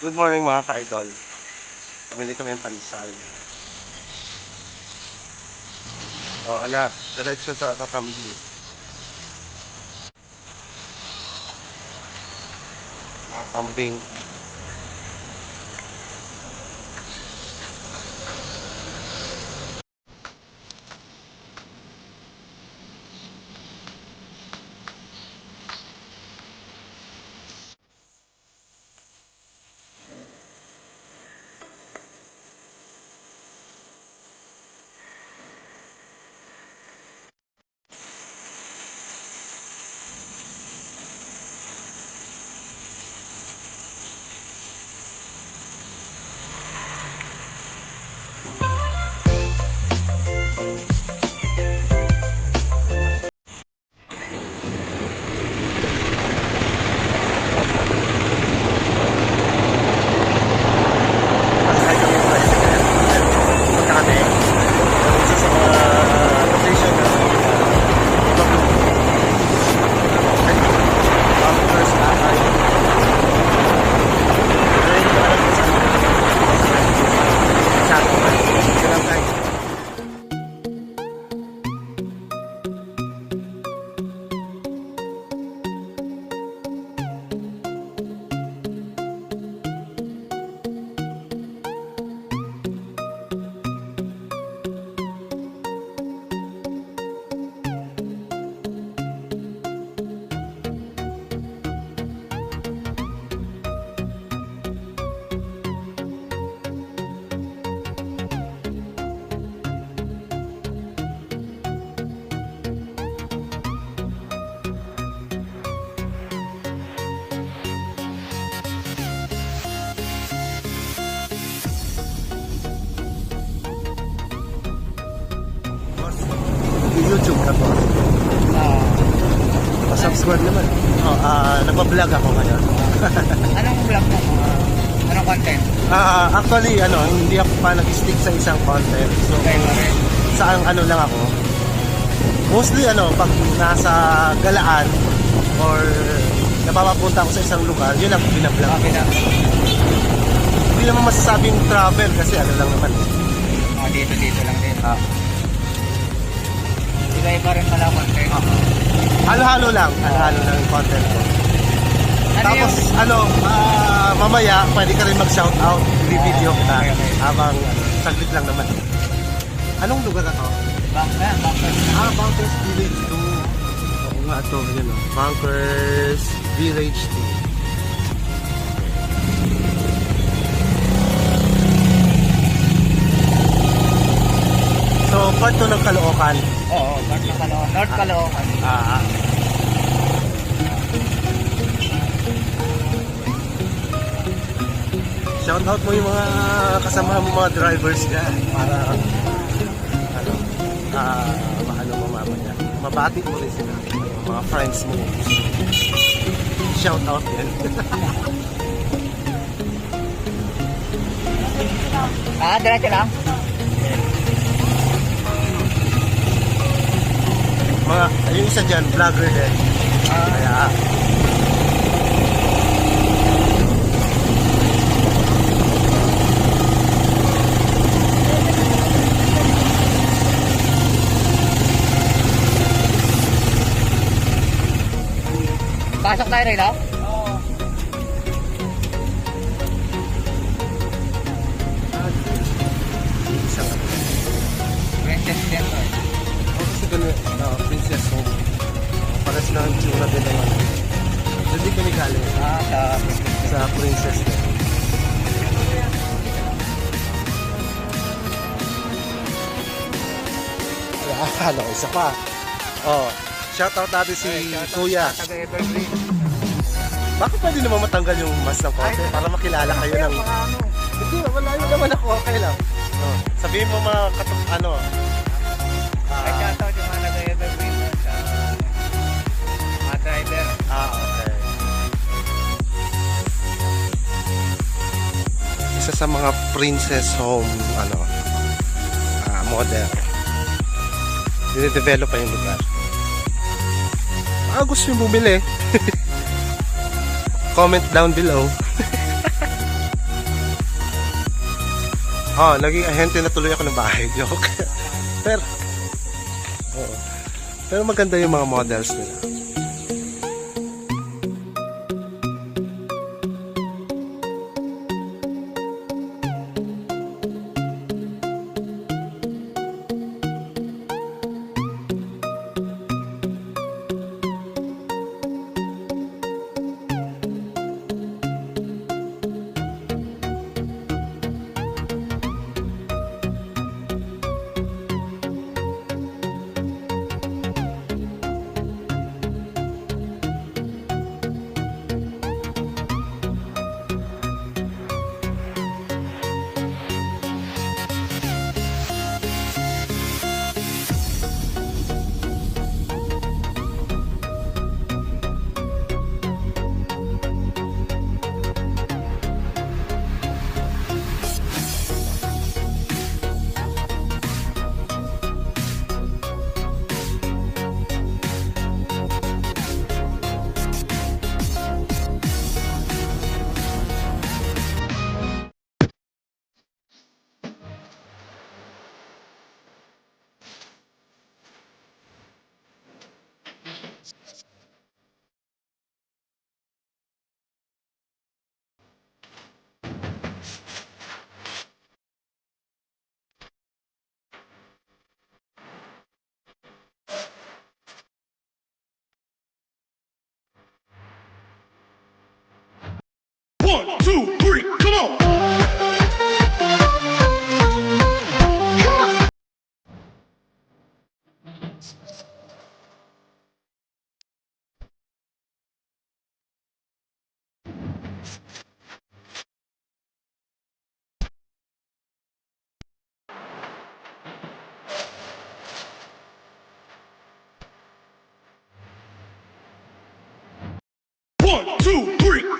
Good morning mga ka-idol. Bumili kami ng pansal. O anak, diretso sa kakambing. Kambing. Masakay kami ng tricycle. Punta kami. Diretso sa mga location na Bumpers na tayo. Ito lang tayo. YouTube ka po. Subscribe naman. Nagpa-vlog ako ngayon. Anong vlog mo? Anong content? Actually, hindi ako pa nag-stick sa isang content. So, saan lang ako. Mostly, pag nasa galaan or napapapunta ako sa isang lugar, yun ang binablog ko. Hindi naman masasabing travel kasi lang naman. Dito lang din. Iba-iba rin pala content. Halo-halo lang yung content ko. Tapos, mamaya, pwede ka rin mag-shoutout, i-video kita. Okay. Habang, saglit lang naman. Anong lugar na to? Bumpers. Bunkers Village 2. Oo nga ito, yun o. Bunkers Village 2. So, part to ng Caloocan. Oo, part ng Caloocan. North Caloocan. Shoutout mo yung mga kasama mo, mga drivers dyan. Para, maano mo mamaya. Mabati mo rin sila. Mga friends mo. Shoutout yan. Diretso lang? Yung isa dyan, vlogger din. Kaya, Pasok tayo rin, no? Oo. isang Princess Center. kasi ganun, Princess Home. Pares na ang tsura din naman. Hindi kami galing sa Princess Home. Isa pa. Shoutout natin si Kuya. Taga-Evergreen. Bakit pwede naman matanggal yung mask ng konti para makilala kayo ng... Hindi, wala yun naman ako. Okay lang. Sabihin mo mga Ay, shoutout yung mga taga-Evergreen sa mga driver. Okay. Isa sa mga Princess Home, model. Dine-develop pa yung lugar. Gusto nyo bumili. Comment down below. Oh, naging ahente na tuloy ako ng bahay. Joke. Pero, oo. Pero maganda yung mga models nila. One, two, three, come on! One, two, three.